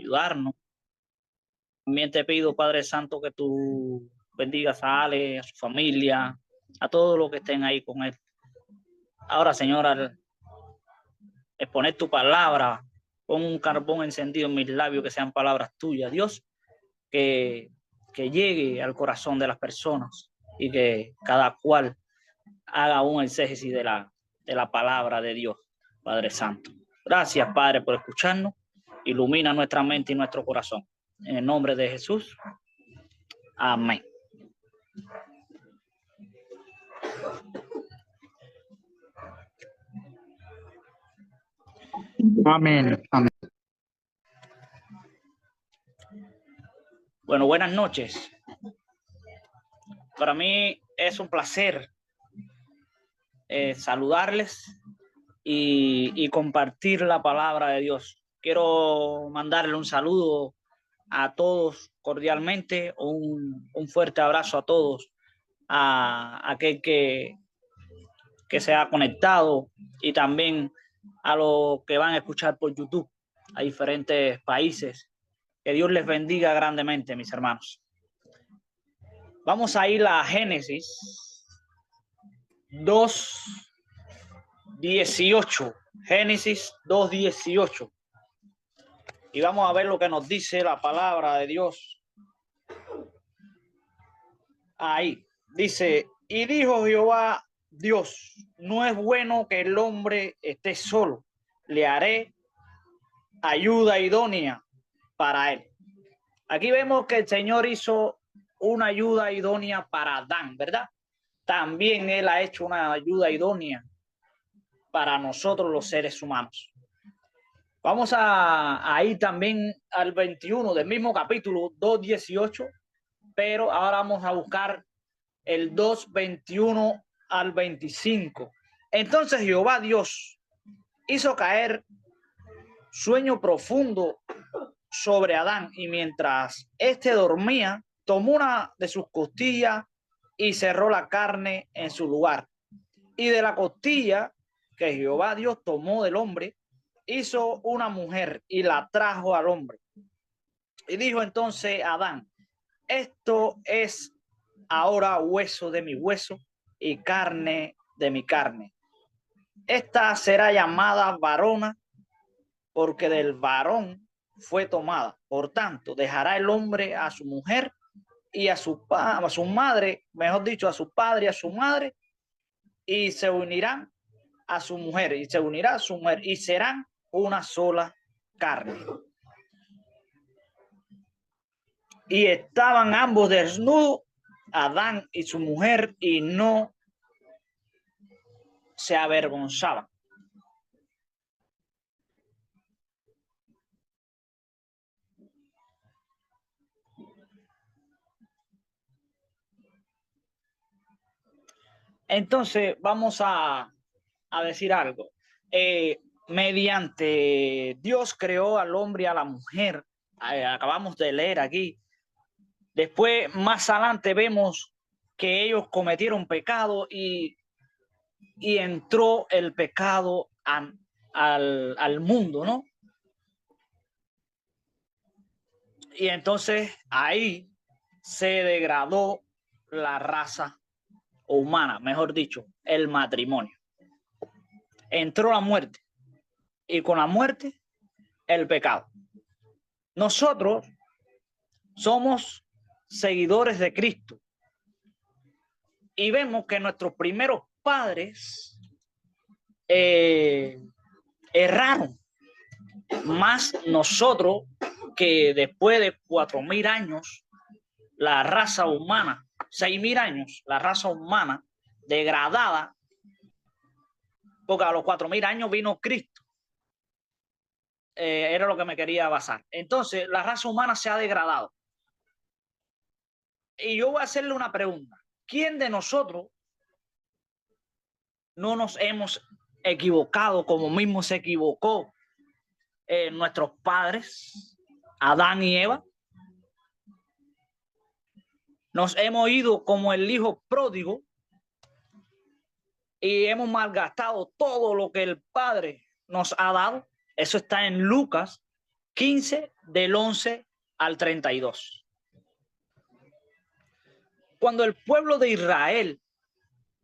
ayudarnos. También te pido, Padre Santo, que tú bendigas a Ale, a su familia, a todos los que estén ahí con él. Ahora, Señor, al exponer tu palabra, pon un carbón encendido en mis labios, que sean palabras tuyas, Dios, que llegue al corazón de las personas y que cada cual haga un exégesis de la palabra de Dios, Padre Santo. Gracias, Padre, por escucharnos. Ilumina nuestra mente y nuestro corazón. En el nombre de Jesús. Amén. Amén. Amén. Bueno, buenas noches. Para mí es un placer saludarles y compartir la palabra de Dios. Quiero mandarle un saludo a todos cordialmente, un fuerte abrazo a todos, a aquel que se ha conectado y también a los que van a escuchar por YouTube a diferentes países. Que Dios les bendiga grandemente, mis hermanos. Vamos a ir a Génesis 2:18. Génesis 2:18. Y vamos a ver lo que nos dice la palabra de Dios. Ahí dice, y dijo Jehová Dios, no es bueno que el hombre esté solo, le haré ayuda idónea para él. Aquí vemos que el Señor hizo una ayuda idónea para Adán, ¿verdad? También Él ha hecho una ayuda idónea para nosotros los seres humanos. Vamos a ir también al 21 del mismo capítulo 2:18, pero ahora vamos a buscar el 2:21 al 25. Entonces Jehová Dios hizo caer sueño profundo sobre Adán, y mientras éste dormía, tomó una de sus costillas y cerró la carne en su lugar. Y de la costilla que Jehová Dios tomó del hombre, hizo una mujer y la trajo al hombre. Y dijo entonces Adán, esto es ahora hueso de mi hueso y carne de mi carne. Esta será llamada varona, porque del varón fue tomada. Por tanto, dejará el hombre a su mujer y a su madre, mejor dicho, a su padre y a su madre, y se unirán a su mujer, y se unirá a su mujer, y serán una sola carne. Y estaban ambos desnudos, Adán y su mujer, y no se avergonzaban. Entonces vamos a decir algo. Mediante Dios creó al hombre y a la mujer. Acabamos de leer aquí. Después, más adelante, vemos que ellos cometieron pecado y entró el pecado al mundo, ¿no? Y entonces ahí se degradó la raza humana, mejor dicho, el matrimonio. Entró la muerte y con la muerte el pecado. Nosotros somos seguidores de Cristo y vemos que nuestros primeros padres erraron, más nosotros que después de 4.000 años la raza humana, 6.000 años, la raza humana degradada, porque a los 4.000 años vino Cristo. Era lo que me quería basar. Entonces, la raza humana se ha degradado. Y yo voy a hacerle una pregunta. ¿Quién de nosotros no nos hemos equivocado como mismo se equivocó nuestros padres, Adán y Eva? Nos hemos ido como el hijo pródigo y hemos malgastado todo lo que el Padre nos ha dado. Eso está en Lucas 15 del 11 al 32. Cuando el pueblo de Israel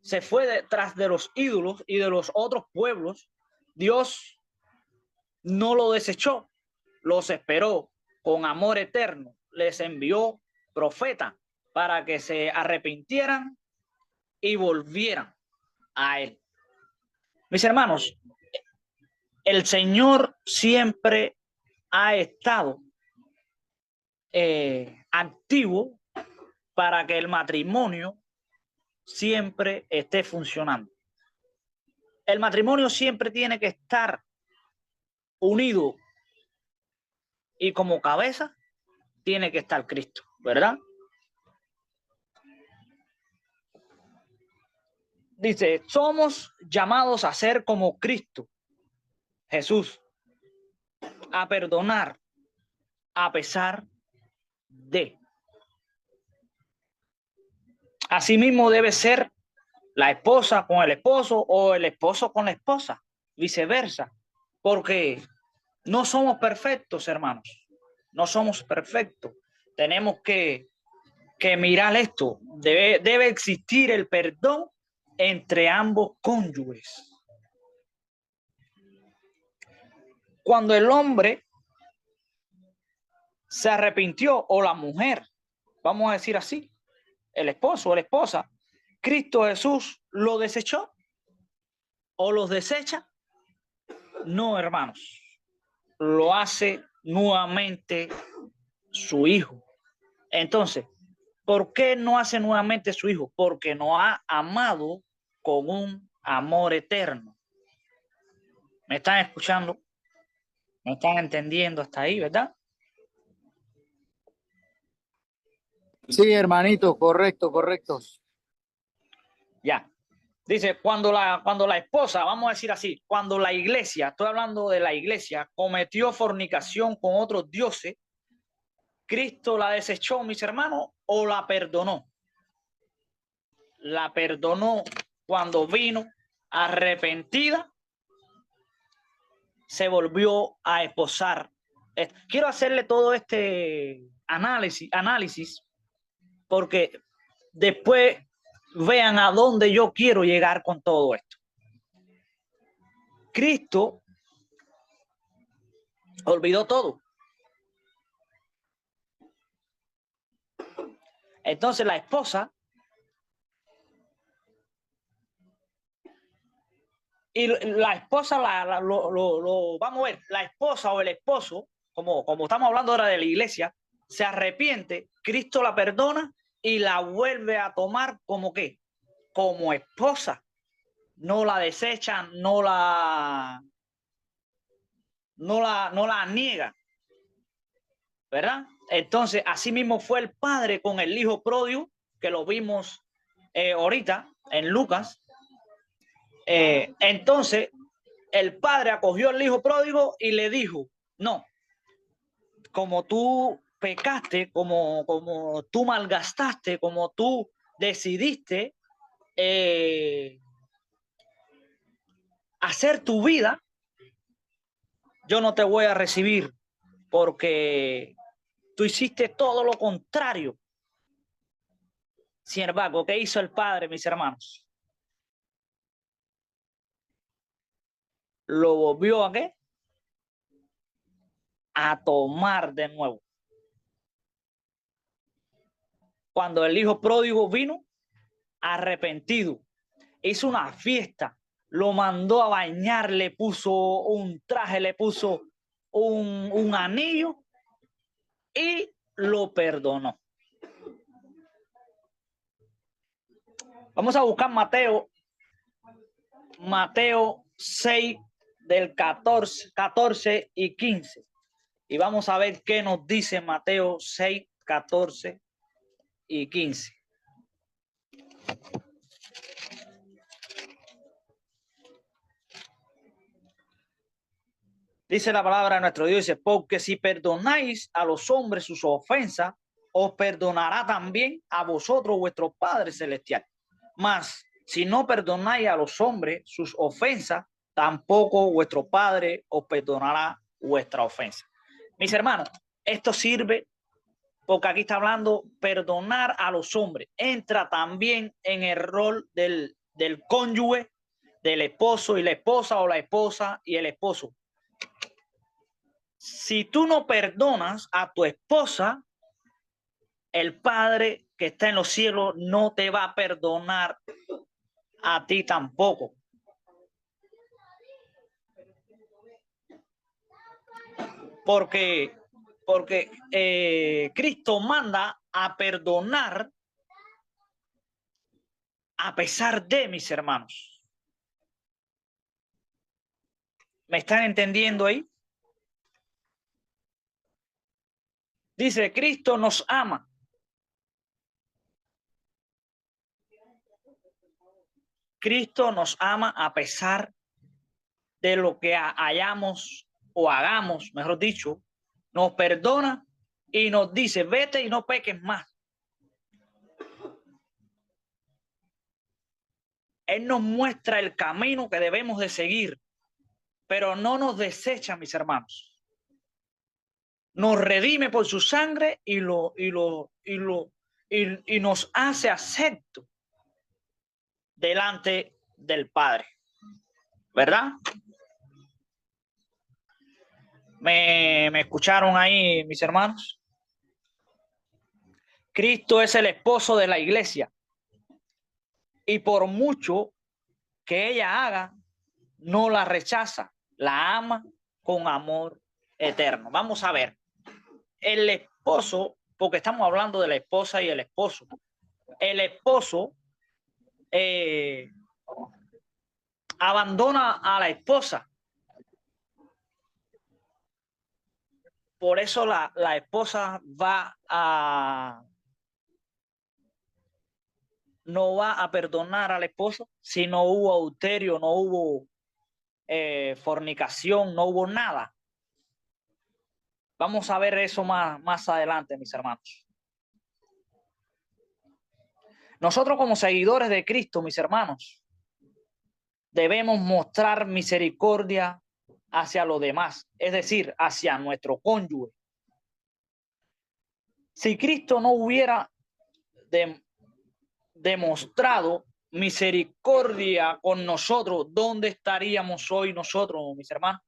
se fue detrás de los ídolos y de los otros pueblos, Dios no lo desechó, los esperó con amor eterno, les envió profetas para que se arrepintieran y volvieran a él. Mis hermanos, el Señor siempre ha estado activo para que el matrimonio siempre esté funcionando. El matrimonio siempre tiene que estar unido y como cabeza tiene que estar Cristo, ¿verdad? Dice, somos llamados a ser como Cristo, Jesús, a perdonar a pesar de. Asimismo debe ser la esposa con el esposo o el esposo con la esposa, viceversa, porque no somos perfectos, hermanos, no somos perfectos. Tenemos que mirar esto, debe existir el perdón entre ambos cónyuges. Cuando el hombre se arrepintió, o la mujer, vamos a decir así, el esposo o la esposa, Cristo Jesús lo desechó o los desecha. No, hermanos, lo hace nuevamente su hijo. Entonces, ¿por qué no hace nuevamente su hijo? Porque nos ha amado con un amor eterno. ¿Me están escuchando? ¿Me están entendiendo hasta ahí, verdad? Sí, hermanito, correcto, correcto. Ya. Dice, cuando la esposa, vamos a decir así, cuando la iglesia, estoy hablando de la iglesia, cometió fornicación con otros dioses, ¿Cristo la desechó, mis hermanos, o la perdonó? La perdonó cuando vino arrepentida, se volvió a esposar. Quiero hacerle todo este análisis porque después vean a dónde yo quiero llegar con todo esto. Cristo olvidó todo. Entonces la esposa y la esposa, vamos a ver, la esposa o el esposo, como estamos hablando ahora de la iglesia, se arrepiente, Cristo la perdona y la vuelve a tomar como ¿qué? Como esposa. No la desecha, no la niega, ¿verdad? Entonces, así mismo fue el padre con el hijo pródigo, que lo vimos ahorita en Lucas. Entonces, el padre acogió al hijo pródigo y le dijo, no, como tú pecaste, como tú malgastaste, como tú decidiste hacer tu vida, yo no te voy a recibir porque tú hiciste todo lo contrario. Sin embargo, ¿qué hizo el padre, mis hermanos? Lo volvió a ¿qué? A tomar de nuevo. Cuando el hijo pródigo vino arrepentido, hizo una fiesta, lo mandó a bañar, le puso un traje, le puso un anillo y lo perdonó. Vamos a buscar Mateo 6 del 14 y 15. Y vamos a ver qué nos dice Mateo 6, 14 y 15. Dice la palabra de nuestro Dios, dice, porque si perdonáis a los hombres sus ofensas, os perdonará también a vosotros vuestro Padre Celestial. Mas si no perdonáis a los hombres sus ofensas, tampoco vuestro Padre os perdonará vuestra ofensa. Mis hermanos, esto sirve porque aquí está hablando perdonar a los hombres. Entra también en el rol del cónyuge, del esposo y la esposa, o la esposa y el esposo. Si tú no perdonas a tu esposa, el Padre que está en los cielos no te va a perdonar a ti tampoco. Porque Cristo manda a perdonar a pesar de, mis hermanos. ¿Me están entendiendo ahí? Dice, Cristo nos ama. Cristo nos ama a pesar de lo que hayamos o hagamos, mejor dicho, nos perdona y nos dice, vete y no peques más. Él nos muestra el camino que debemos de seguir, pero no nos desecha, mis hermanos. Nos redime por su sangre y nos hace acepto delante del Padre. ¿Verdad? ¿Me escucharon ahí, mis hermanos? Cristo es el esposo de la iglesia. Y por mucho que ella haga, no la rechaza, la ama con amor eterno. Vamos a ver. El esposo, porque estamos hablando de la esposa y el esposo. El esposo abandona a la esposa. Por eso la esposa no va a perdonar al esposo si no hubo adulterio, no hubo fornicación, no hubo nada. Vamos a ver eso más adelante, mis hermanos. Nosotros como seguidores de Cristo, mis hermanos, debemos mostrar misericordia hacia los demás, es decir, hacia nuestro cónyuge. Si Cristo no hubiera demostrado misericordia con nosotros, ¿dónde estaríamos hoy nosotros, mis hermanos?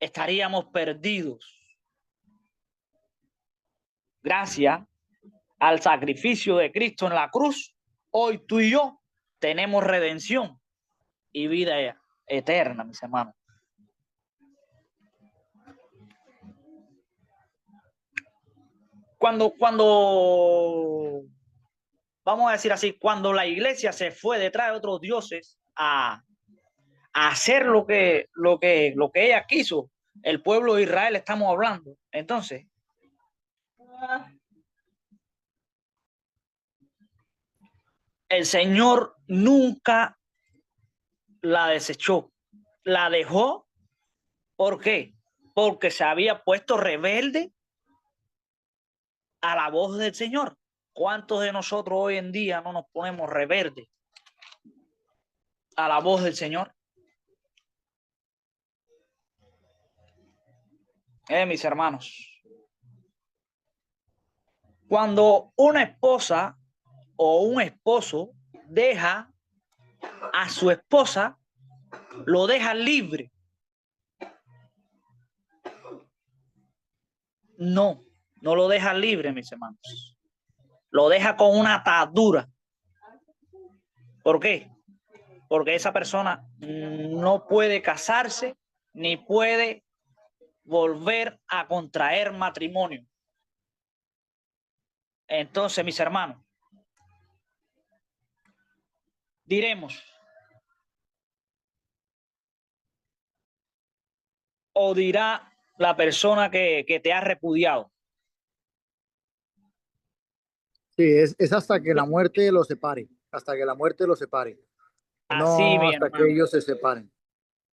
Estaríamos perdidos. Gracias al sacrificio de Cristo en la cruz, hoy tú y yo tenemos redención y vida eterna, mis hermanos. Cuando vamos a decir así, cuando la iglesia se fue detrás de otros dioses a hacer lo que ella quiso, el pueblo de Israel estamos hablando. Entonces, el Señor nunca la desechó, la dejó. ¿Por qué? Porque se había puesto rebelde a la voz del Señor. ¿Cuántos de nosotros hoy en día no nos ponemos rebeldes a la voz del Señor? Mis hermanos, cuando una esposa o un esposo deja a su esposa, lo deja libre. No lo deja libre, mis hermanos. Lo deja con una atadura. ¿Por qué? Porque esa persona no puede casarse ni puede volver a contraer matrimonio. Entonces, mis hermanos, diremos, o dirá la persona que te ha repudiado. Sí, es hasta que la muerte los separe, hasta que la muerte los separe. Así, No mi hasta hermano. que ellos se separen.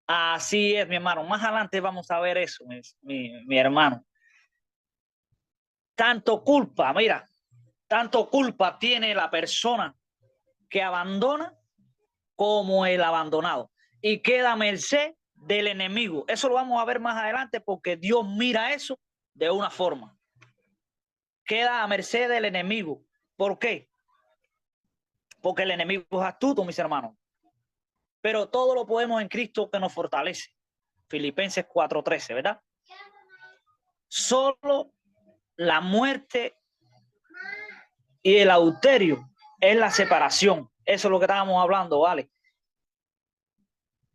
Así es, mi hermano. Más adelante vamos a ver eso, mi hermano. Tanto culpa, mira, tanto culpa tiene la persona que abandona como el abandonado. Y queda a merced del enemigo. Eso lo vamos a ver más adelante porque Dios mira eso de una forma. Queda a merced del enemigo. ¿Por qué? Porque el enemigo es astuto, mis hermanos. Pero todo lo podemos en Cristo que nos fortalece. Filipenses 4:13, ¿verdad? Solo la muerte y el adulterio es la separación. Eso es lo que estábamos hablando, ¿vale?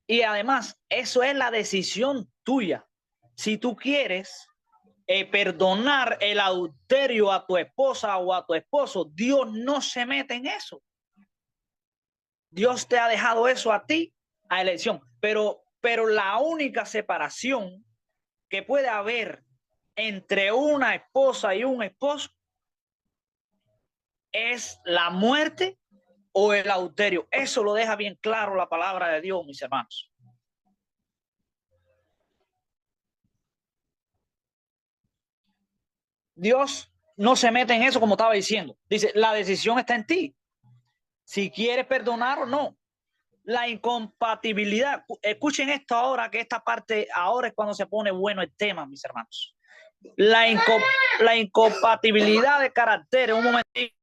Y además, eso es la decisión tuya. Si tú quieres perdonar el adulterio a tu esposa o a tu esposo, Dios no se mete en eso. Dios te ha dejado eso a ti a elección. Pero la única separación que puede haber entre una esposa y un esposo es la muerte o el adulterio. Eso lo deja bien claro la palabra de Dios, mis hermanos. Dios no se mete en eso, como estaba diciendo. Dice, la decisión está en ti. Si quieres perdonar o no. La incompatibilidad. Escuchen esto ahora, que esta parte ahora es cuando se pone bueno el tema, mis hermanos. La incompatibilidad de carácter. Un momentito.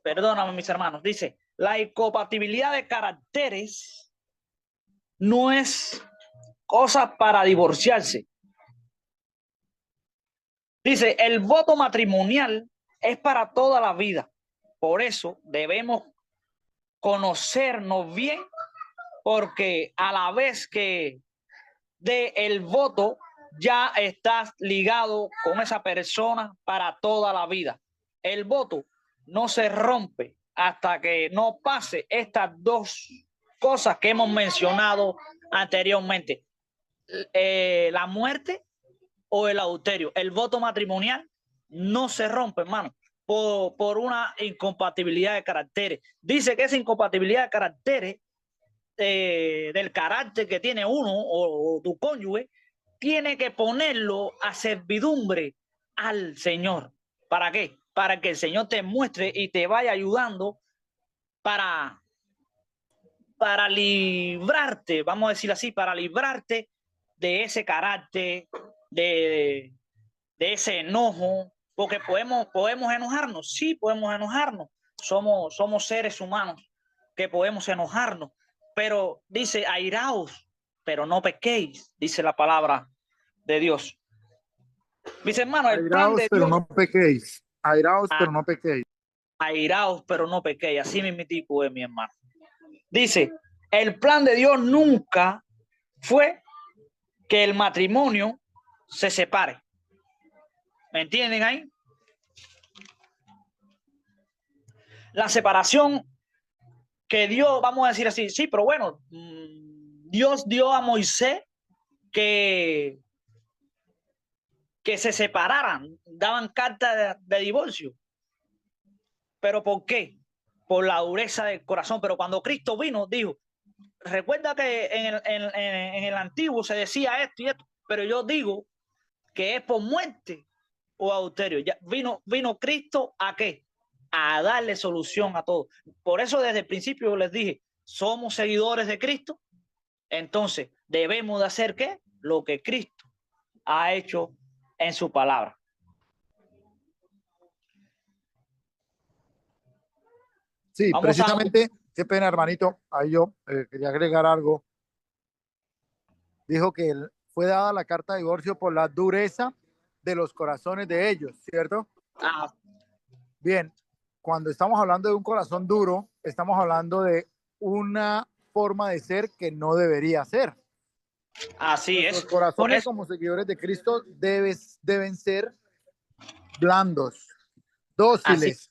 Perdóname, mis hermanos. Dice, la incompatibilidad de caracteres no es cosa para divorciarse. Dice, el voto matrimonial es para toda la vida. Por eso debemos conocernos bien, porque a la vez que de el voto ya estás ligado con esa persona para toda la vida. El voto no se rompe hasta que no pase estas dos cosas que hemos mencionado anteriormente. La muerte o el adulterio. El voto matrimonial no se rompe, hermano, por una incompatibilidad de caracteres. Dice que esa incompatibilidad de caracteres, del carácter que tiene uno o tu cónyuge, tiene que ponerlo a servidumbre al Señor. ¿Para qué? Para que el Señor te muestre y te vaya ayudando para librarte, vamos a decir así, para librarte de ese carácter, de ese enojo, porque podemos enojarnos, sí podemos enojarnos, somos seres humanos que podemos enojarnos, pero dice, airaos, pero no pequéis, dice la palabra de Dios. Mis hermanos, el plan Airaos, de pero Dios, no pequéis. Airaos, pero no pequéis. airaos, pero no pequéis, así mismitico es, mi hermano. Dice, el plan de Dios nunca fue que el matrimonio se separe. ¿Me entienden ahí? La separación que Dios, vamos a decir así, sí, pero bueno, Dios dio a Moisés que se separaran, daban carta de divorcio. ¿Pero por qué? Por la dureza del corazón. Pero cuando Cristo vino, dijo, recuerda que en el antiguo se decía esto y esto, pero yo digo que es por muerte o adulterio. Ya vino Cristo ¿a qué? A darle solución a todo. Por eso desde el principio les dije, somos seguidores de Cristo, entonces debemos de hacer ¿qué? Lo que Cristo ha hecho en su palabra. Sí, Vamos precisamente, qué pena, hermanito, ahí yo quería agregar algo. Dijo que fue dada la carta de divorcio por la dureza de los corazones de ellos, ¿cierto? a Bien, cuando estamos hablando de un corazón duro, estamos hablando de una forma de ser que no debería ser. así Nuestros es. Por corazones eso, como seguidores de Cristo deben ser blandos, dóciles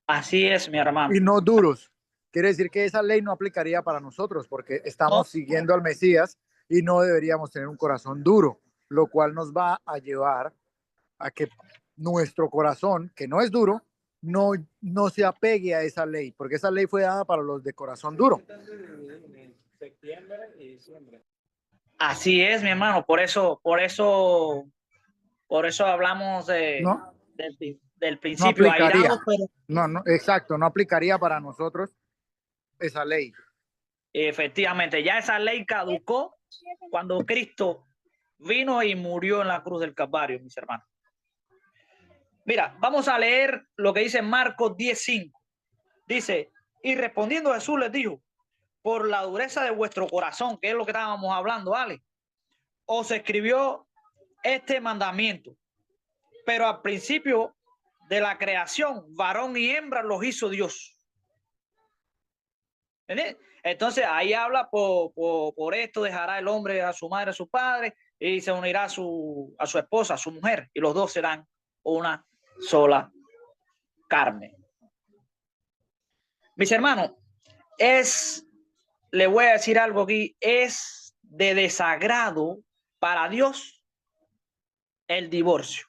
así es, mi hermano. y no duros. Quiere decir que esa ley no aplicaría para nosotros porque No, estamos siguiendo al Mesías y no deberíamos tener un corazón duro, lo cual nos va a llevar a que nuestro corazón, que no es duro, no se apegue a esa ley, porque esa ley fue dada para los de corazón duro. así es, mi hermano. Por eso Por eso hablamos No, del no principio, aplicaría. airados, pero No, no, exacto, no aplicaría para nosotros esa ley. efectivamente, ya esa ley caducó cuando Cristo vino y murió en la cruz del Calvario, mis hermanos. Mira, vamos a leer lo que dice Marcos 10:5. Dice, y respondiendo Jesús les dijo, por la dureza de vuestro corazón, que es lo que estábamos hablando, Ale, os escribió este mandamiento, pero al principio de la creación, varón y hembra los hizo Dios. ¿Entendés? Entonces ahí habla por esto dejará el hombre a su madre, a su padre, y se unirá a su esposa, a su mujer, y los dos serán una sola carne. Mis hermanos, le voy a decir algo aquí, es de desagrado para Dios el divorcio.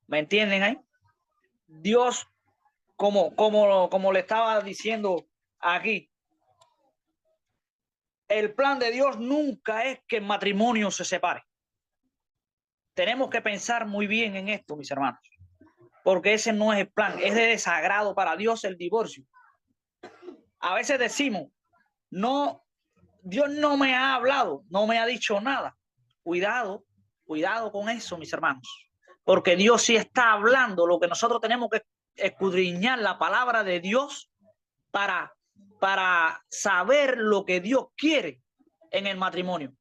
¿Me entienden ahí? Dios, como le estaba diciendo aquí, el plan de Dios nunca es que el matrimonio se separe. Tenemos que pensar muy bien en esto, mis hermanos, porque ese no es el plan, es de desagrado para Dios el divorcio. A veces decimos, no, Dios no me ha hablado, no me ha dicho nada. Cuidado, cuidado con eso, mis hermanos, porque Dios sí está hablando. Lo que nosotros tenemos que escudriñar la palabra de Dios para saber lo que Dios quiere en el matrimonio.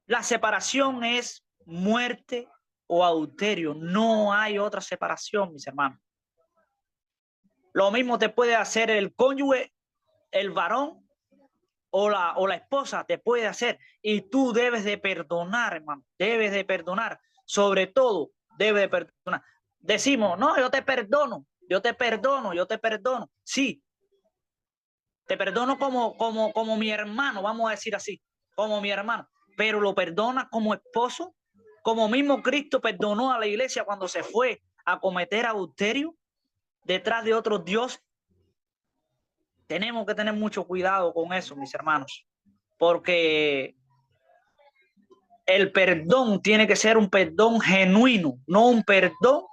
La separación es muerte o adulterio. No hay otra separación, mis hermanos. Lo mismo te puede hacer el cónyuge, el varón o la esposa te puede hacer, y tú debes de perdonar, hermano. Debes de perdonar. Sobre todo, debes de perdonar. Decimos, no, yo te perdono, yo te perdono, yo te perdono. Sí, te perdono como mi hermano, vamos a decir así, como mi hermano, pero lo perdona como esposo, como mismo Cristo perdonó a la iglesia cuando se fue a cometer adulterio detrás de otros dioses. Tenemos que tener mucho cuidado con eso, mis hermanos, porque el perdón tiene que ser un perdón genuino, no un perdón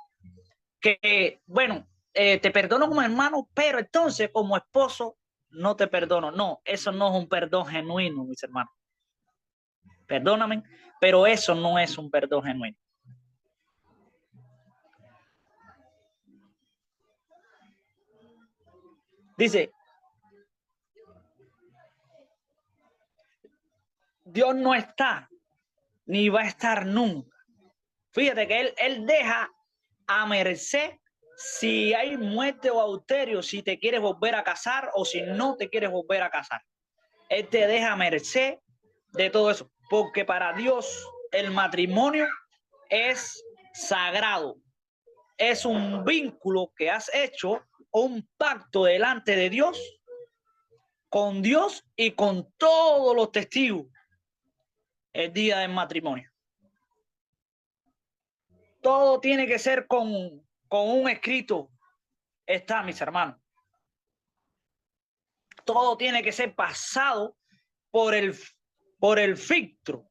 que, bueno, te perdono como hermano, pero entonces como esposo no te perdono. No, eso no es un perdón genuino, mis hermanos. Perdóname, pero eso no es un perdón genuino. Dice, Dios no está, ni va a estar nunca. Fíjate que él deja a merced si hay muerte o adulterio, si te quieres volver a casar o si no te quieres volver a casar. Él te deja a merced de todo eso, porque para Dios el matrimonio es sagrado, es un vínculo que has hecho, un pacto delante de Dios, con Dios y con todos los testigos el día del matrimonio. Todo tiene que ser con un escrito, está, mis hermanos. Todo tiene que ser pasado por el filtro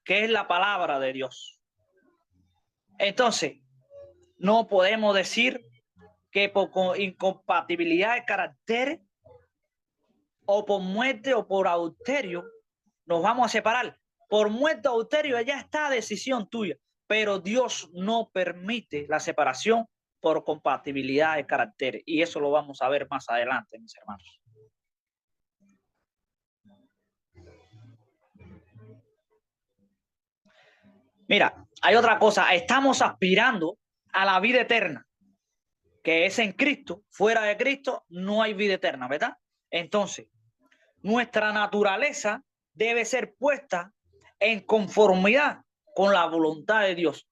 que es la palabra de Dios. Entonces, no podemos decir que por incompatibilidad de caracteres o por muerte o por adulterio nos vamos a separar. Por muerte o adulterio ya está, decisión tuya, pero Dios no permite la separación por compatibilidad de caracteres, y eso lo vamos a ver más adelante, mis hermanos. Mira, hay otra cosa, estamos aspirando a la vida eterna, que es en Cristo. Fuera de Cristo no hay vida eterna, ¿verdad? Entonces, nuestra naturaleza debe ser puesta en conformidad con la voluntad de Dios.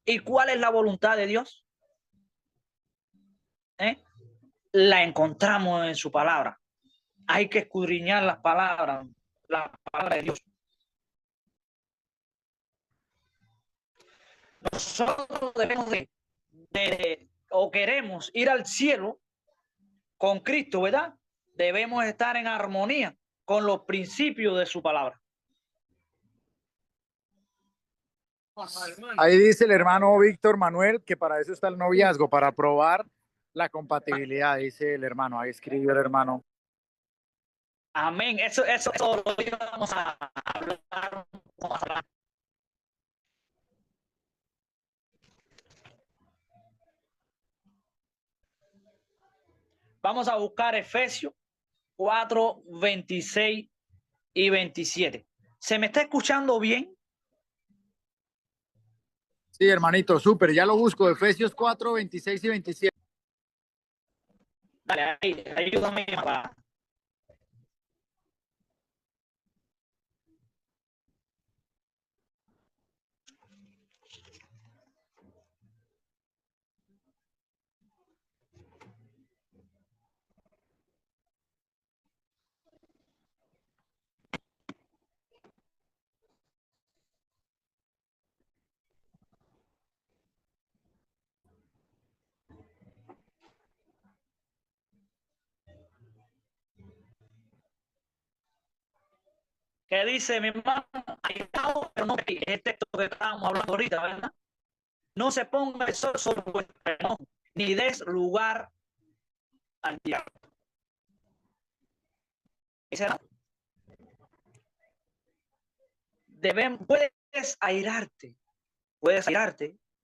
¿Y cuál es la voluntad de Dios? La encontramos en su palabra. Hay que escudriñar las palabras, la palabra de Dios. Nosotros debemos o queremos ir al cielo con Cristo, ¿verdad? Debemos estar en armonía con los principios de su palabra. Ahí dice el hermano Víctor Manuel que para eso está el noviazgo, para probar la compatibilidad, dice el hermano. Ahí escribió el hermano. Amén. Eso lo íbamos a hablar más adelante. Vamos a buscar Efesios 4, 26 y 27. ¿Se me está escuchando bien? Sí, hermanito, súper. Ya lo busco. Efesios 4, 26 y 27. Dale, ahí, ayúdame. ¿Qué dice mi hermano? Ahí está, pero no es el texto que estábamos hablando ahorita, ¿verdad? No se ponga el sol sobre vuestro enojo, ni des lugar al diablo. Puedes airarte,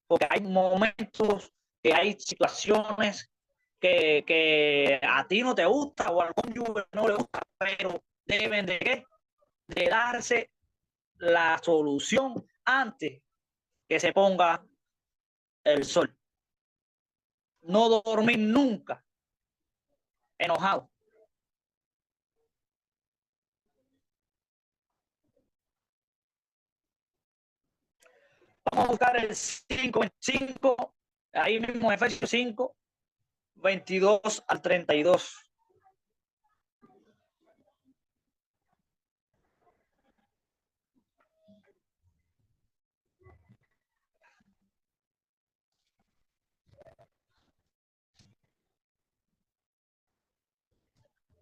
porque hay momentos, que hay situaciones que a ti no te gusta o al cónyuge no le gusta, pero deben de, ¿qué? De darse la solución antes que se ponga el sol. No dormir nunca enojado. Vamos a buscar el 5:25, ahí mismo en Efesios 5, 22 al 32.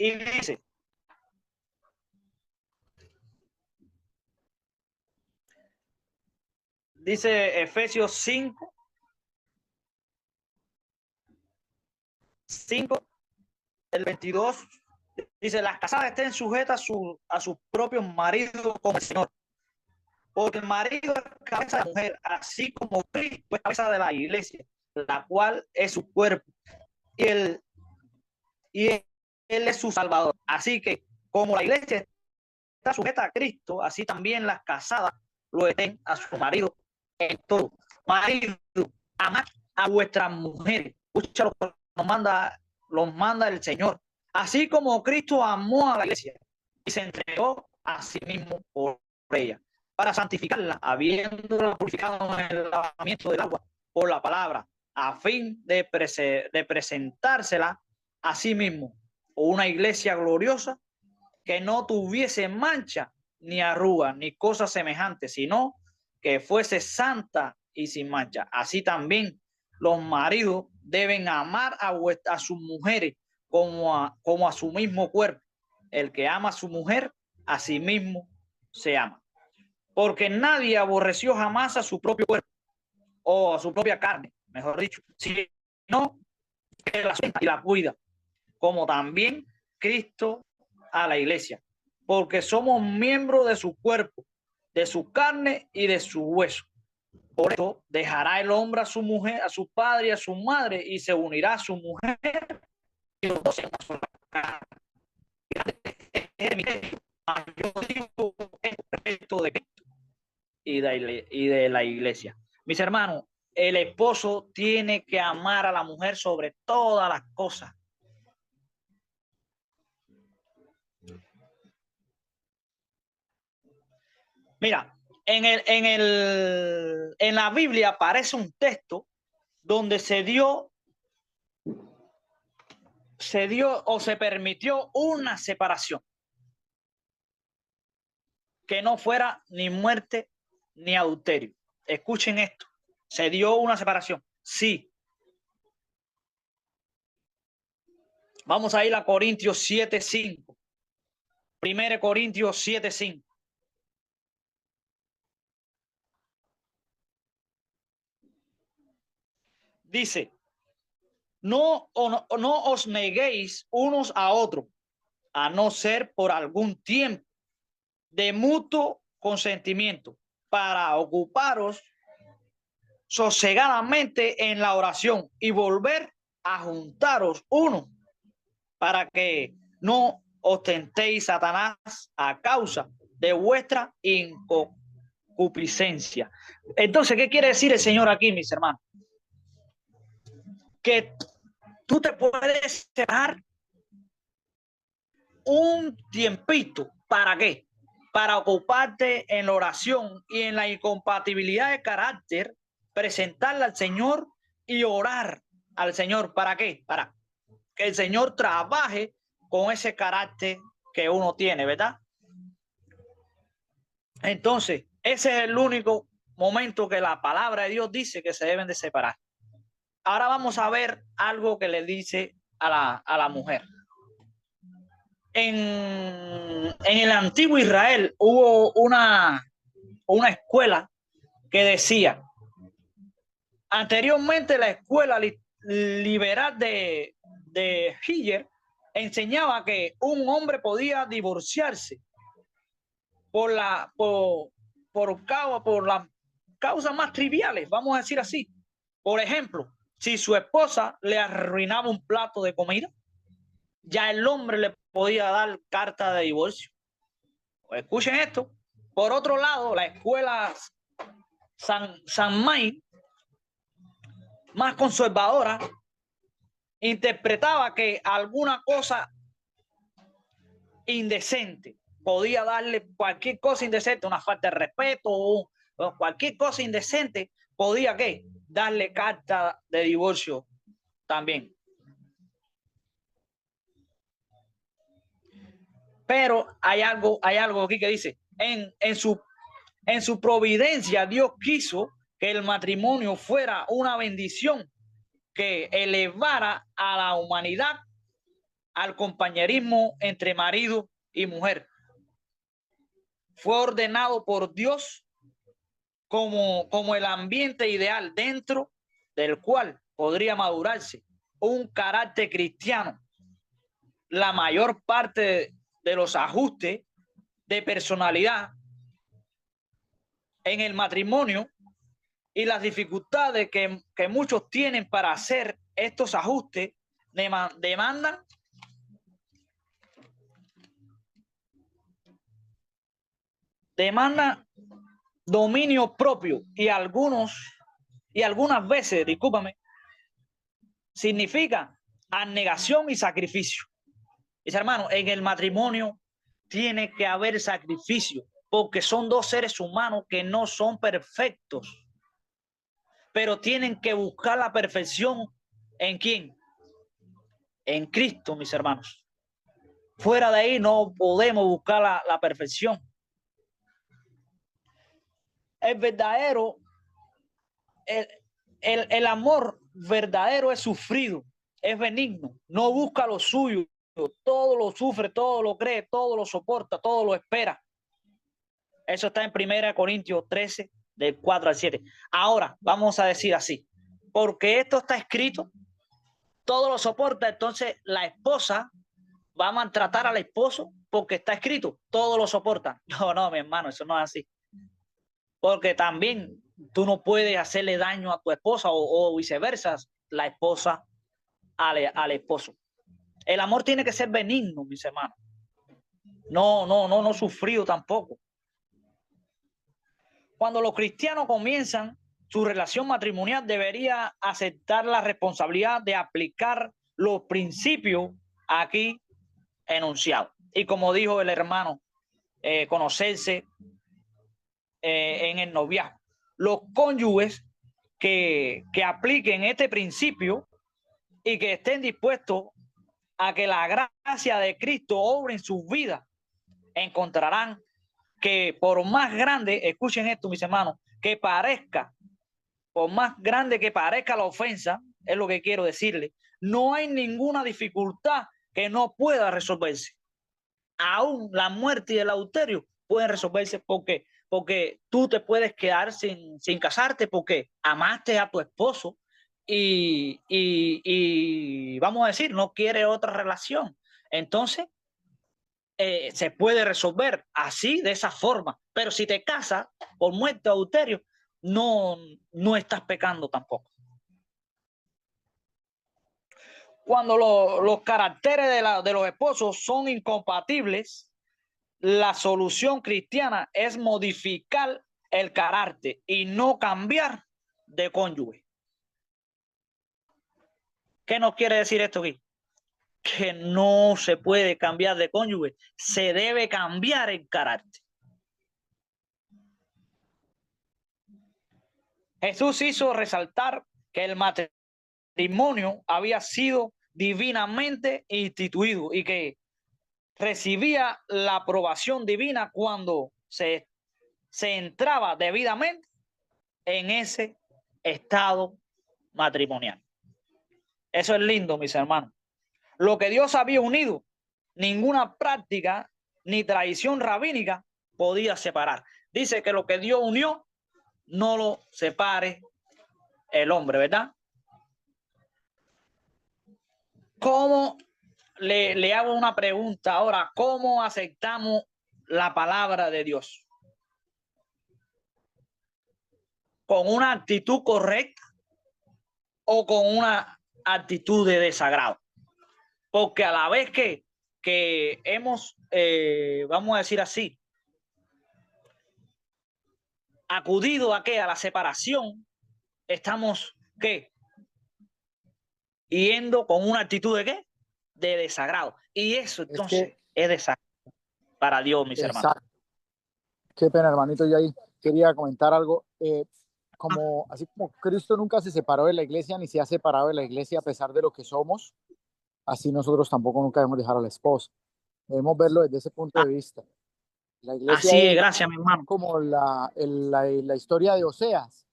Y dice Efesios 5, 5, el 22, dice: las casadas estén sujetas a sus propios maridos como el Señor, porque el marido es cabeza de la mujer, así como Cristo es cabeza de la iglesia, la cual es su cuerpo, y él es su salvador. Así que como la iglesia está sujeta a Cristo, así también las casadas lo estén a su marido en todo. Marido, amad a vuestras mujeres. Escucha lo que los manda el Señor. Así como Cristo amó a la iglesia y se entregó a sí mismo por ella, para santificarla, habiéndola purificado en el lavamiento del agua por la palabra, a fin de presentársela a sí mismo, una iglesia gloriosa, que no tuviese mancha, ni arruga, ni cosa semejante, sino que fuese santa y sin mancha. Así también los maridos deben amar a sus mujeres como a su mismo cuerpo. El que ama a su mujer, a sí mismo se ama. Porque nadie aborreció jamás a su propio cuerpo, o a su propia carne, mejor dicho, sino que la suelta y la cuida, como también Cristo a la iglesia, porque somos miembros de su cuerpo, de su carne y de su hueso. Por esto dejará el hombre a su mujer, a su padre y a su madre, y se unirá a su mujer, y los dos serán una sola carne. Yo digo respecto de Cristo y de la iglesia. Mis hermanos, el esposo tiene que amar a la mujer sobre todas las cosas. Mira, en la Biblia aparece un texto donde se dio o se permitió una separación, que no fuera ni muerte ni adulterio. Escuchen esto, se dio una separación, sí. Vamos a ir a Corintios 7:5. 1 Corintios 7:5. Dice, no os neguéis unos a otros, a no ser por algún tiempo de mutuo consentimiento, para ocuparos sosegadamente en la oración y volver a juntaros uno, para que no os tentéis Satanás a causa de vuestra inconcupiscencia. Entonces, ¿qué quiere decir el Señor aquí, mis hermanos? Que tú te puedes separar un tiempito. ¿Para qué? Para ocuparte en la oración y en la incompatibilidad de carácter, presentarla al Señor y orar al Señor. ¿Para qué? Para que el Señor trabaje con ese carácter que uno tiene, ¿verdad? Entonces, ese es el único momento que la palabra de Dios dice que se deben de separar. Ahora vamos a ver algo que le dice a la mujer. En el antiguo Israel hubo una escuela que decía, anteriormente la escuela liberal de Hiller enseñaba que un hombre podía divorciarse por las causas más triviales, vamos a decir así. Por ejemplo, si su esposa le arruinaba un plato de comida, ya el hombre le podía dar carta de divorcio. Escuchen esto. Por otro lado, la escuela San May, más conservadora, interpretaba que alguna cosa indecente podía darle cualquier cosa indecente, una falta de respeto o cualquier cosa indecente, podía ¿qué? Darle carta de divorcio también. Pero hay algo aquí que dice, en su providencia Dios quiso que el matrimonio fuera una bendición que elevara a la humanidad al compañerismo entre marido y mujer. Fue ordenado por Dios como el ambiente ideal dentro del cual podría madurarse un carácter cristiano. La mayor parte de los ajustes de personalidad en el matrimonio y las dificultades que muchos tienen para hacer estos ajustes demandan dominio propio y algunas veces, discúlpame, significa abnegación y sacrificio. Mis hermanos, en el matrimonio tiene que haber sacrificio, porque son dos seres humanos que no son perfectos, pero tienen que buscar la perfección. ¿En quién? En Cristo, mis hermanos. Fuera de ahí no podemos buscar la perfección. El verdadero, el amor verdadero es sufrido, es benigno, no busca lo suyo, todo lo sufre, todo lo cree, todo lo soporta, todo lo espera. Eso está en 1 Corintios 13, del 4 al 7. Ahora, vamos a decir así, porque esto está escrito, todo lo soporta, entonces la esposa va a maltratar al esposo porque está escrito, todo lo soporta. No, mi hermano, eso no es así. Porque también tú no puedes hacerle daño a tu esposa o viceversa, la esposa al esposo. El amor tiene que ser benigno, mis hermanos. No sufrido tampoco. Cuando los cristianos comienzan su relación matrimonial, debería aceptar la responsabilidad de aplicar los principios aquí enunciados. Y como dijo el hermano, conocerse en el noviazgo. Los cónyuges que apliquen este principio y que estén dispuestos a que la gracia de Cristo obre en sus vidas, encontrarán que por más grande, escuchen esto, mis hermanos, que parezca, por más grande que parezca la ofensa, es lo que quiero decirle, no hay ninguna dificultad que no pueda resolverse. Aún la muerte y el adulterio pueden resolverse porque tú te puedes quedar sin casarte porque amaste a tu esposo y vamos a decir, no quiere otra relación. Entonces, se puede resolver así, de esa forma. Pero si te casas por muerte o adulterio, no estás pecando tampoco. Cuando los caracteres de los esposos son incompatibles, la solución cristiana es modificar el carácter y no cambiar de cónyuge. ¿Qué nos quiere decir esto aquí? Que no se puede cambiar de cónyuge, se debe cambiar el carácter. Jesús hizo resaltar que el matrimonio había sido divinamente instituido y que recibía la aprobación divina cuando se entraba debidamente en ese estado matrimonial. Eso es lindo, mis hermanos. Lo que Dios había unido, ninguna práctica ni tradición rabínica podía separar. Dice que lo que Dios unió, no lo separe el hombre, ¿verdad? ¿Cómo le hago una pregunta ahora? ¿Cómo aceptamos la palabra de Dios? ¿Con una actitud correcta o con una actitud de desagrado? Porque a la vez que hemos, vamos a decir así, acudido a la separación, estamos ¿qué? Yendo con una actitud de ¿qué? De desagrado. Y eso entonces es desagrado para Dios, mis hermanos. Qué pena, hermanito. Yo ahí quería comentar algo. Así como Cristo nunca se separó de la iglesia, ni se ha separado de la iglesia a pesar de lo que somos, así nosotros tampoco nunca debemos dejar a la esposa. Debemos verlo desde ese punto de vista. La iglesia así es, gracias, mi hermano. Como la historia de Oseas.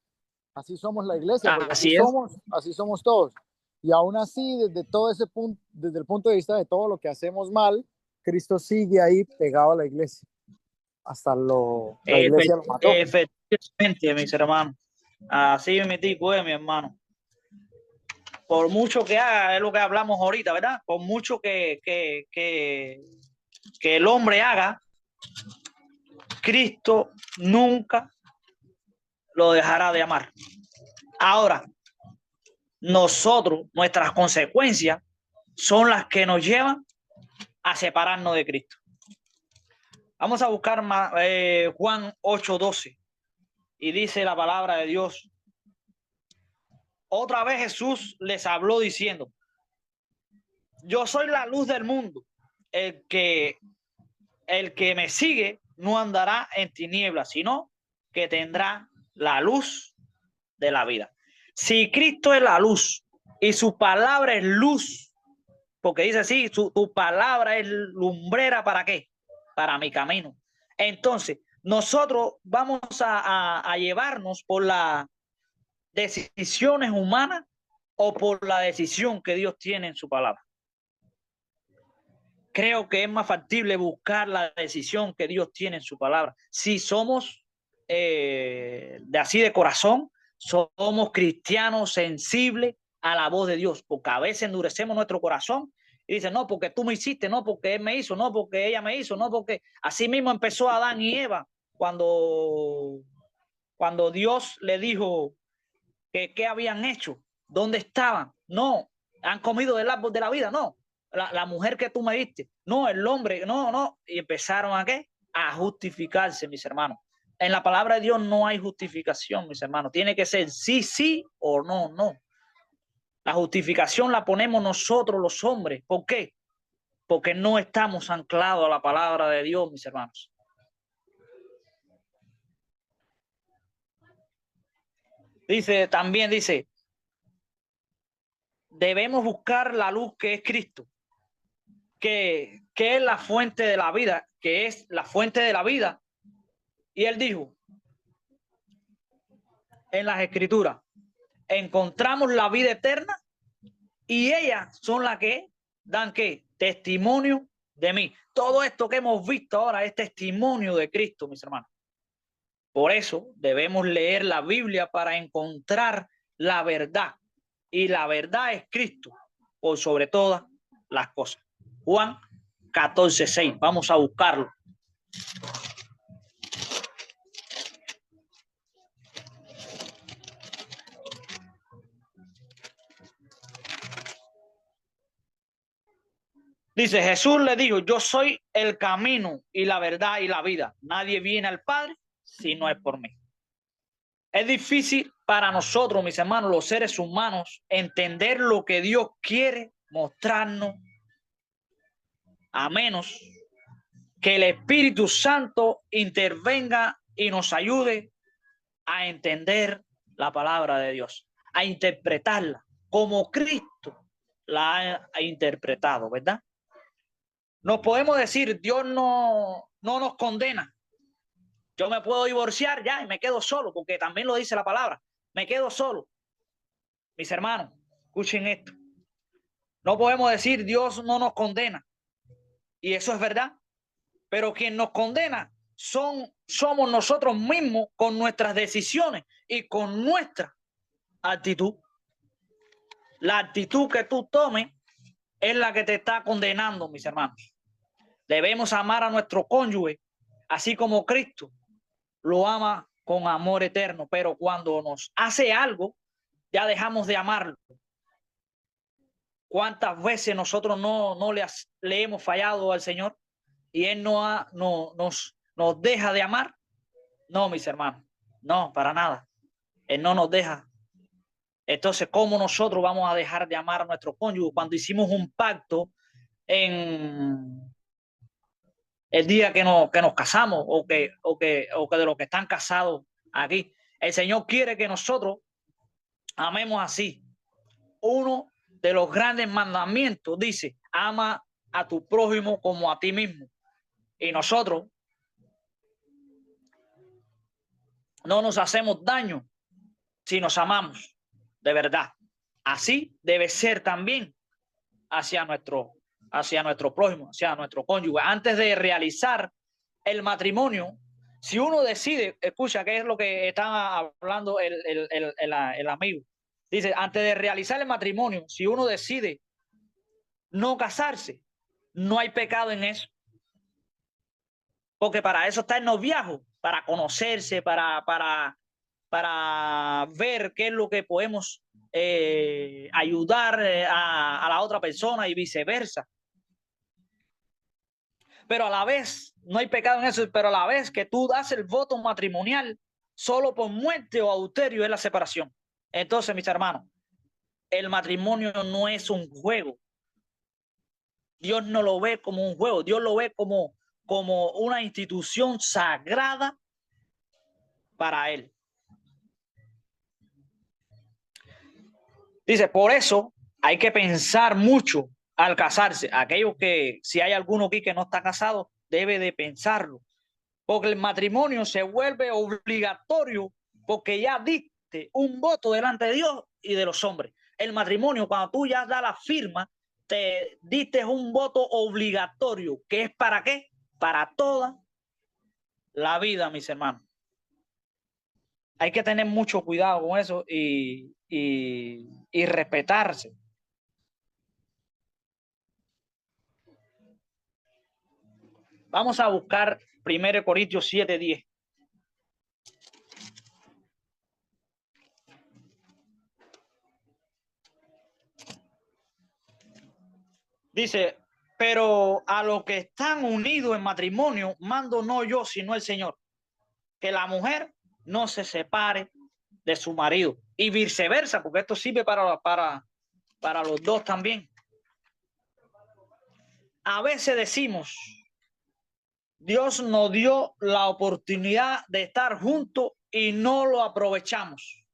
Así somos la iglesia, porque así somos todos. Y aún así, desde todo ese punto, desde el punto de vista de todo lo que hacemos mal, Cristo sigue ahí pegado a la iglesia. Hasta la iglesia lo mató. Efectivamente, mis hermanos. Así me tipo mi hermano. Por mucho que haga, es lo que hablamos ahorita, ¿verdad? Por mucho que el hombre haga, Cristo nunca lo dejará de amar. Ahora, nuestras consecuencias son las que nos llevan a separarnos de Cristo. Vamos a buscar Juan 8:12 y dice la palabra de Dios. Otra vez Jesús les habló diciendo: yo soy la luz del mundo. El que me sigue no andará en tinieblas, sino que tendrá la luz de la vida. Si Cristo es la luz y su palabra es luz, porque dice así, tu palabra es lumbrera, ¿para qué? Para mi camino. Entonces, nosotros vamos a llevarnos por las decisiones humanas o por la decisión que Dios tiene en su palabra. Creo que es más factible buscar la decisión que Dios tiene en su palabra. Si somos así de corazón, somos cristianos sensibles a la voz de Dios, porque a veces endurecemos nuestro corazón y dicen, no, porque tú me hiciste, no, porque él me hizo, no, porque ella me hizo, no, porque así mismo empezó Adán y Eva cuando Dios le dijo que qué habían hecho, dónde estaban. No, han comido del árbol de la vida, no. La mujer que tú me diste, no, el hombre, no. Y empezaron a ¿qué? A justificarse, mis hermanos. En la palabra de Dios no hay justificación, mis hermanos. Tiene que ser sí o no. La justificación la ponemos nosotros los hombres. ¿Por qué? Porque no estamos anclados a la palabra de Dios, mis hermanos. También dice, debemos buscar la luz que es Cristo, que es la fuente de la vida, que es la fuente de la vida. Y él dijo, en las escrituras, encontramos la vida eterna y ellas son las que dan ¿qué? Testimonio de mí. Todo esto que hemos visto ahora es testimonio de Cristo, mis hermanos. Por eso debemos leer la Biblia para encontrar la verdad. y la verdad es Cristo por sobre todas las cosas. Juan 14:6. Vamos a buscarlo. Dice, Jesús le dijo, yo soy el camino y la verdad y la vida. Nadie viene al Padre si no es por mí. Es difícil para nosotros, mis hermanos, los seres humanos, entender lo que Dios quiere mostrarnos, a menos que el Espíritu Santo intervenga y nos ayude a entender la palabra de Dios, a interpretarla como Cristo la ha interpretado, ¿verdad? Nos podemos decir, Dios no nos condena. Yo me puedo divorciar ya y me quedo solo, porque también lo dice la palabra. Me quedo solo. Mis hermanos, escuchen esto. No podemos decir, Dios no nos condena. Y eso es verdad. Pero quien nos condena somos nosotros mismos con nuestras decisiones y con nuestra actitud. La actitud que tú tomes es la que te está condenando, mis hermanos. Debemos amar a nuestro cónyuge, así como Cristo lo ama con amor eterno, pero cuando nos hace algo, ya dejamos de amarlo. ¿Cuántas veces nosotros no le hemos fallado al Señor y Él nos deja de amar? No, mis hermanos, no, para nada. Él no nos deja. Entonces, ¿cómo nosotros vamos a dejar de amar a nuestro cónyuge cuando hicimos un pacto en el día que nos casamos o que de los que están casados aquí? El Señor quiere que nosotros amemos así. Uno de los grandes mandamientos dice, ama a tu prójimo como a ti mismo. Y nosotros no nos hacemos daño si nos amamos de verdad. Así debe ser también hacia nuestro prójimo, hacia nuestro cónyuge. Antes de realizar el matrimonio, si uno decide, escucha, ¿qué es lo que está hablando el amigo? Dice, antes de realizar el matrimonio, si uno decide no casarse, no hay pecado en eso. Porque para eso está el noviazgo, para conocerse, para ver qué es lo que podemos ayudar a la otra persona y viceversa. Pero a la vez, no hay pecado en eso, pero a la vez que tú das el voto matrimonial, solo por muerte o adulterio es la separación. Entonces, mis hermanos, el matrimonio no es un juego. Dios no lo ve como un juego, Dios lo ve como una institución sagrada para Él. Dice, por eso hay que pensar mucho al casarse. Aquellos que, si hay alguno aquí que no está casado, debe de pensarlo. Porque el matrimonio se vuelve obligatorio porque ya diste un voto delante de Dios y de los hombres. El matrimonio, cuando tú ya das la firma, te diste un voto obligatorio, que es ¿para qué? Para toda la vida, mis hermanos. Hay que tener mucho cuidado con eso y respetarse. Vamos a buscar 1 Corintios 7:10. Dice, pero a los que están unidos en matrimonio, mando no yo, sino el Señor, que la mujer no se separe de su marido y viceversa, porque esto sirve para los dos también. A veces decimos, Dios nos dio la oportunidad de estar juntos y no lo aprovechamos.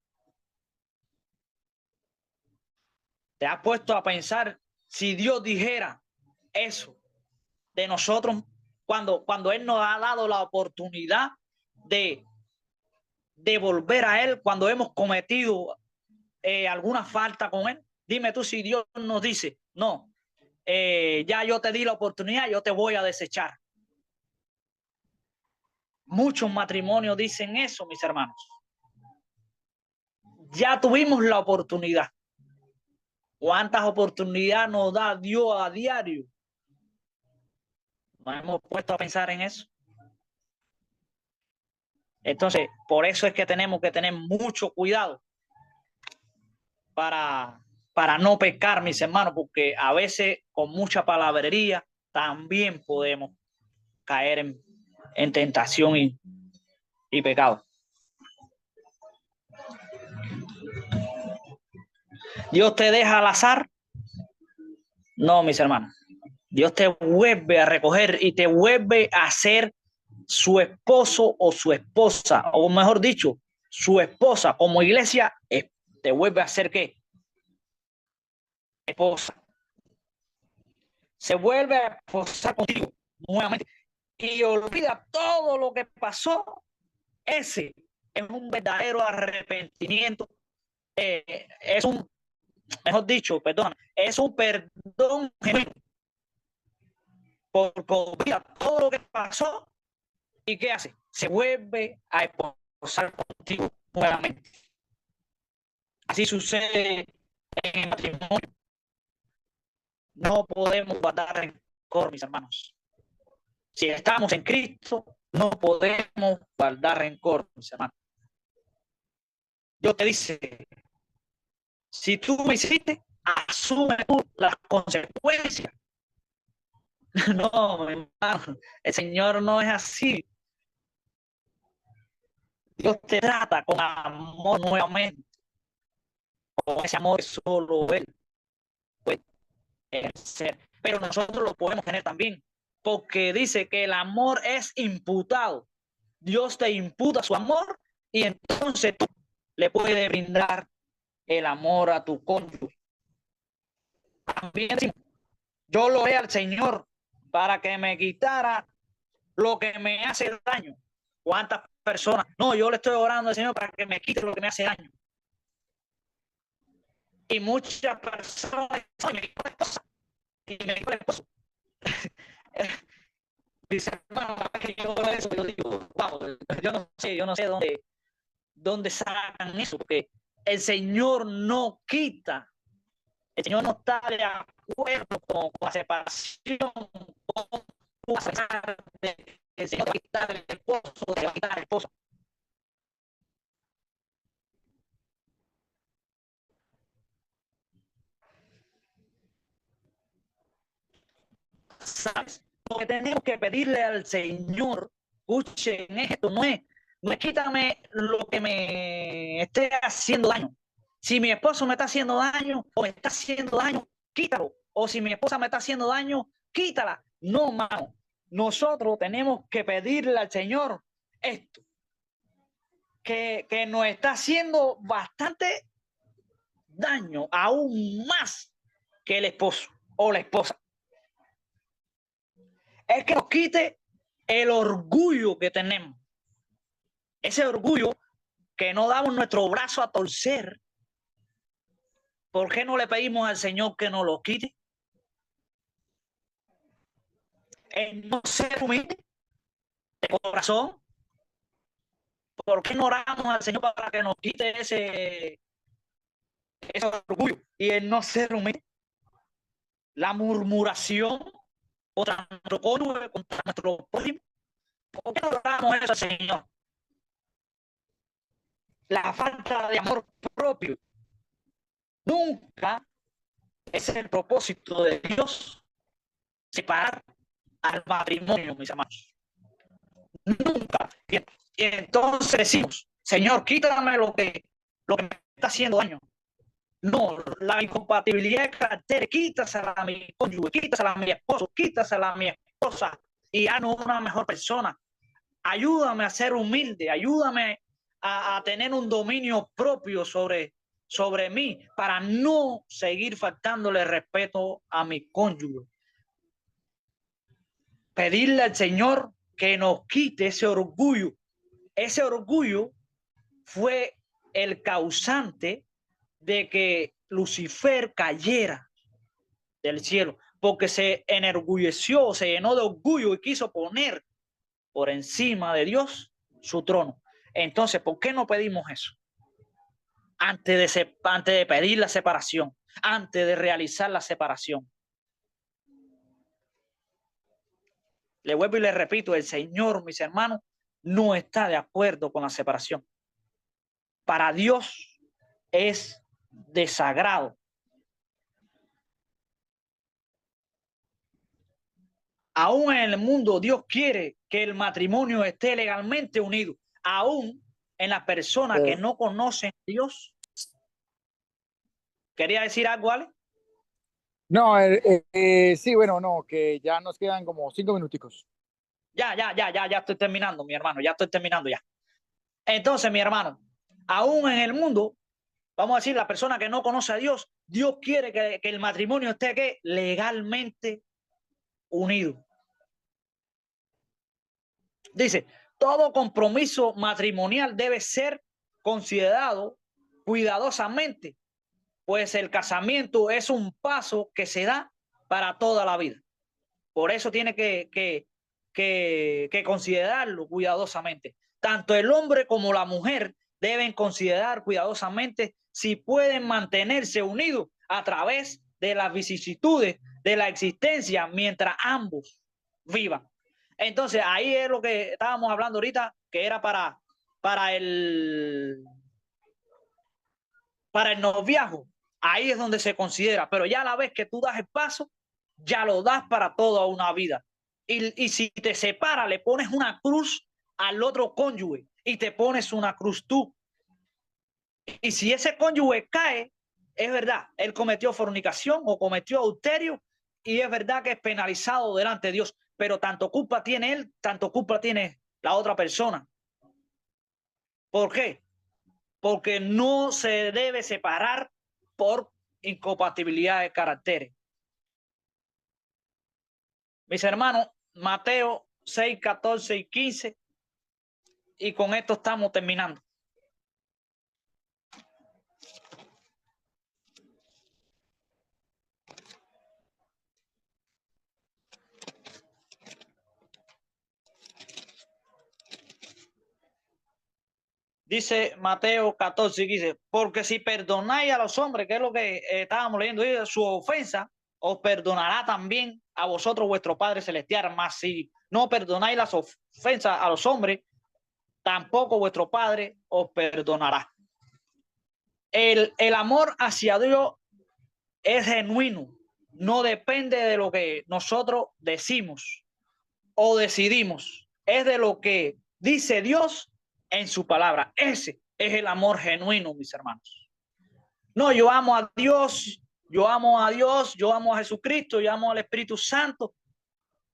¿Te has puesto a pensar si Dios dijera eso de nosotros cuando Él nos ha dado la oportunidad de volver a Él cuando hemos cometido alguna falta con Él? Dime tú si Dios nos dice, no, ya yo te di la oportunidad, yo te voy a desechar. Muchos matrimonios dicen eso, mis hermanos. Ya tuvimos la oportunidad. ¿Cuántas oportunidades nos da Dios a diario? ¿Nos hemos puesto a pensar en eso? Entonces, por eso es que tenemos que tener mucho cuidado para no pecar, mis hermanos, porque a veces con mucha palabrería también podemos caer en tentación y pecado. ¿Dios te deja al azar? No, mis hermanos. Dios te vuelve a recoger y te vuelve a ser su esposo o su esposa, o mejor dicho, su esposa. Como iglesia, te vuelve a ser ¿qué? Esposa. Se vuelve a esposar contigo nuevamente y olvida todo lo que pasó. Ese es un verdadero arrepentimiento. Es un, mejor dicho, perdón, es un perdón genuino por olvidar todo lo que pasó. ¿Y qué hace? Se vuelve a esposar contigo nuevamente. Así sucede en el matrimonio. No podemos guardar rencor, mis hermanos. Si estamos en Cristo, no podemos guardar rencor, mis hermanos. Dios te dice, si tú me hiciste, asume tú las consecuencias. No, mi hermano, el Señor no es así. Dios te trata con amor nuevamente, con ese amor que solo Él puede ejercer. Pero nosotros lo podemos tener también, porque dice que el amor es imputado. Dios te imputa su amor y entonces tú le puedes brindar el amor a tu cónyuge. También yo lo oré al Señor para que me quitara lo que me hace daño. ¿Cuántas personas? No, yo le estoy orando al Señor para que me quite lo que me hace daño. Y muchas personas me quitó la esposa y me quitó el esposo. Dice, hermano, que yo eso, yo digo, wow, yo no sé dónde sacan eso, porque el Señor no quita, el Señor no está de acuerdo con la separación, con el Señor va a quitar el esposo, te va a quitar el esposo. ¿Sabes? Lo que tenemos que pedirle al Señor, escuchen esto, no es quítame lo que me esté haciendo daño. Si mi esposo me está haciendo daño o me está haciendo daño, quítalo. O si mi esposa me está haciendo daño, quítala. No, mano. Nosotros tenemos que pedirle al Señor esto, que nos está haciendo bastante daño, aún más que el esposo o la esposa. Es que nos quite el orgullo que tenemos. Ese orgullo que no damos nuestro brazo a torcer. ¿Por qué no le pedimos al Señor que nos lo quite? El no ser humilde de corazón. ¿Por qué no oramos al Señor para que nos quite ese orgullo y el no ser humilde? La murmuración contra nuestro cónyuge, contra nuestro prójimo. ¿Por qué no oramos eso al Señor? La falta de amor propio. Nunca es el propósito de Dios separar al matrimonio, mis hermanos. Nunca. Y entonces decimos, Señor, quítame lo que me está haciendo daño. No, la incompatibilidad de carácter, quítasela a mi cónyuge, quítasela a mi esposo, quítasela a mi esposa y haznos una mejor persona. Ayúdame a ser humilde, ayúdame a tener un dominio propio sobre mí para no seguir faltándole respeto a mi cónyuge. Pedirle al Señor que nos quite ese orgullo. Ese orgullo fue el causante de que Lucifer cayera del cielo, porque se enorgulleció, se llenó de orgullo y quiso poner por encima de Dios su trono. Entonces, ¿por qué no pedimos eso? Antes de pedir la separación. antes de realizar la separación. Le vuelvo y le repito, el Señor, mis hermanos, no está de acuerdo con la separación. Para Dios es desagrado. Aún en el mundo, Dios quiere que el matrimonio esté legalmente unido. Aún en las personas que no conocen a Dios. ¿Quería decir algo, Ale? No, sí, bueno, no, que ya nos quedan como 5 minuticos. Ya estoy terminando, mi hermano, ya estoy terminando ya. Entonces, mi hermano, aún en el mundo, vamos a decir, la persona que no conoce a Dios, Dios quiere que el matrimonio esté ¿qué? Legalmente unido. Dice, todo compromiso matrimonial debe ser considerado cuidadosamente, pues el casamiento es un paso que se da para toda la vida. Por eso tiene que considerarlo cuidadosamente. Tanto el hombre como la mujer deben considerar cuidadosamente si pueden mantenerse unidos a través de las vicisitudes de la existencia mientras ambos vivan. Entonces, ahí es lo que estábamos hablando ahorita, que era para el noviazgo. Ahí es donde se considera, pero ya a la vez que tú das el paso, ya lo das para toda una vida. Y si te separa, le pones una cruz al otro cónyuge y te pones una cruz tú. Y si ese cónyuge cae, es verdad, él cometió fornicación o cometió adulterio y es verdad que es penalizado delante de Dios, pero tanto culpa tiene él, tanto culpa tiene la otra persona. ¿Por qué? Porque no se debe separar por incompatibilidad de caracteres. Mis hermanos, Mateo 6, 14 y 15, y con esto estamos terminando. Dice Mateo 14 y 15, porque si perdonáis a los hombres, que es lo que estábamos leyendo, su ofensa, os perdonará también a vosotros vuestro Padre Celestial. Mas si no perdonáis las ofensas a los hombres, tampoco vuestro Padre os perdonará. El amor hacia Dios es genuino, no depende de lo que nosotros decimos o decidimos, es de lo que dice Dios en su palabra. Ese es el amor genuino, mis hermanos. No, yo amo a Dios, yo amo a Dios, yo amo a Jesucristo, yo amo al Espíritu Santo,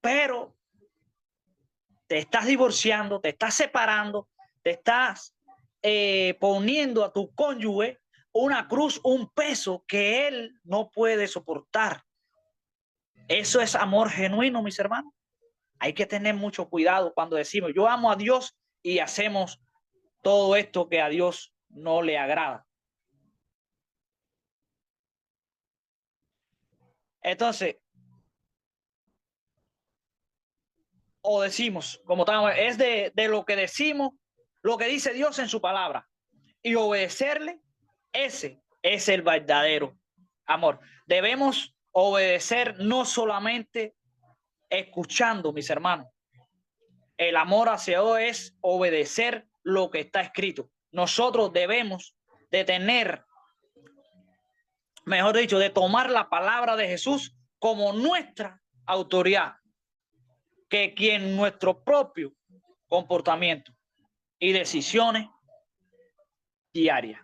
pero te estás divorciando, te estás separando, te estás poniendo a tu cónyuge una cruz, un peso que él no puede soportar. Eso es amor genuino, mis hermanos. Hay que tener mucho cuidado cuando decimos yo amo a Dios y hacemos todo esto que a Dios no le agrada. Entonces, o decimos, como estamos, es de lo que decimos, lo que dice Dios en su palabra, y obedecerle, ese es el verdadero amor. Debemos obedecer no solamente escuchando, mis hermanos. El amor hacia Dios es obedecer lo que está escrito. Nosotros debemos de tener, mejor dicho, de tomar la palabra de Jesús como nuestra autoridad, que quien nuestro propio comportamiento y decisiones diarias.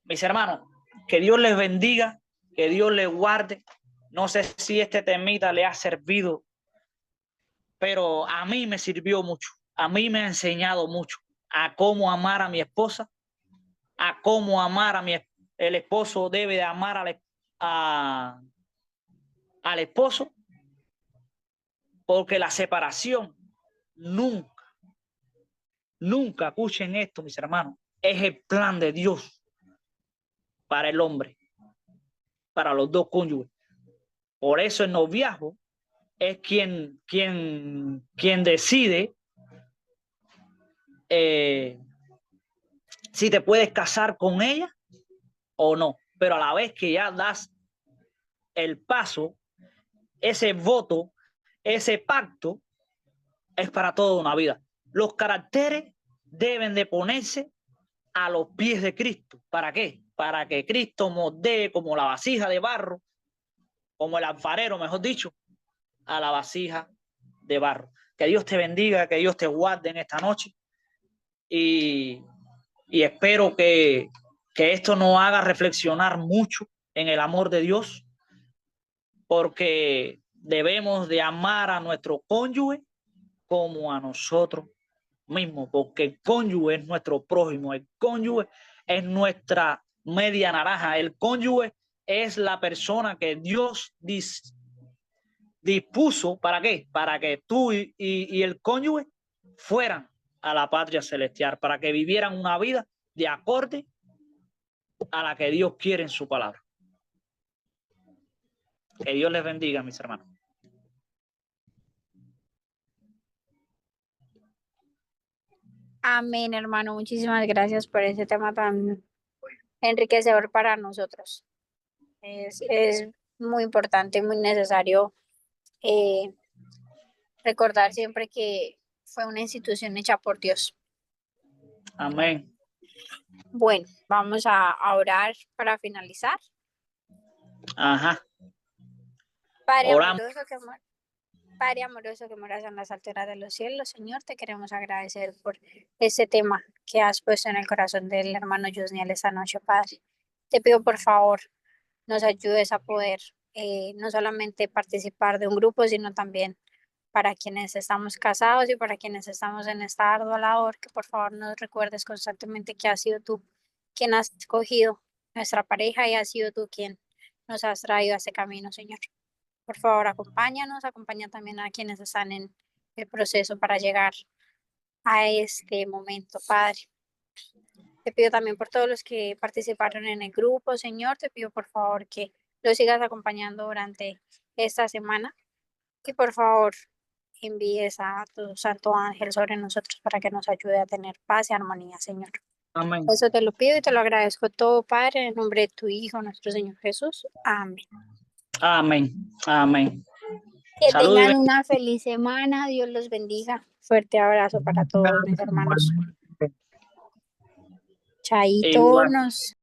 Mis hermanos, que Dios les bendiga, que Dios les guarde. No sé si este temita le ha servido, pero a mí me sirvió mucho. A mí me ha enseñado mucho a cómo amar a mi esposa, a cómo amar a el esposo debe de amar al esposo, porque la separación nunca, escuchen esto, mis hermanos, es el plan de Dios para el hombre, para los dos cónyuges. Por eso el noviazgo es quien decide si te puedes casar con ella o no. pero a la vez que ya das el paso, ese voto, ese pacto, es para toda una vida. Los caracteres deben de ponerse a los pies de Cristo. ¿Para qué? Para que Cristo moldee como la vasija de barro, como el alfarero, mejor dicho, a la vasija de barro. Que Dios te bendiga, que Dios te guarde en esta noche y espero que esto nos haga reflexionar mucho en el amor de Dios, porque debemos de amar a nuestro cónyuge como a nosotros mismos, porque el cónyuge es nuestro prójimo, el cónyuge es nuestra media naranja, el cónyuge es la persona que Dios dispuso, ¿para qué? Para que tú y el cónyuge fueran a la patria celestial, para que vivieran una vida de acorde a la que Dios quiere en su palabra. Que Dios les bendiga, mis hermanos. Amén, hermano. Muchísimas gracias por ese tema tan enriquecedor para nosotros. Es muy importante, muy necesario recordar siempre que fue una institución hecha por Dios. Amén. Bueno, vamos a orar para finalizar. Ajá. Padre Oramos. amoroso que moras en las alturas de los cielos, Señor, te queremos agradecer por este tema que has puesto en el corazón del hermano Yosniel esta noche, Padre. Te pido, por favor, nos ayudes a poder no solamente participar de un grupo, sino también para quienes estamos casados y para quienes estamos en esta ardua labor, que por favor nos recuerdes constantemente que has sido tú quien has escogido nuestra pareja y has sido tú quien nos has traído a ese camino, Señor. Por favor, acompáñanos, acompaña también a quienes están en el proceso para llegar a este momento, Padre. Te pido también por todos los que participaron en el grupo, Señor, te pido por favor que los sigas acompañando durante esta semana, que por favor envíes a tu santo ángel sobre nosotros para que nos ayude a tener paz y armonía, Señor. Amén. Eso te lo pido y te lo agradezco todo, Padre, en nombre de tu Hijo, nuestro Señor Jesús. Amén. Amén. Amén. Que Salud y tengan una feliz semana. Dios los bendiga. Fuerte abrazo para todos mis hermanos. Chaito, igual. nos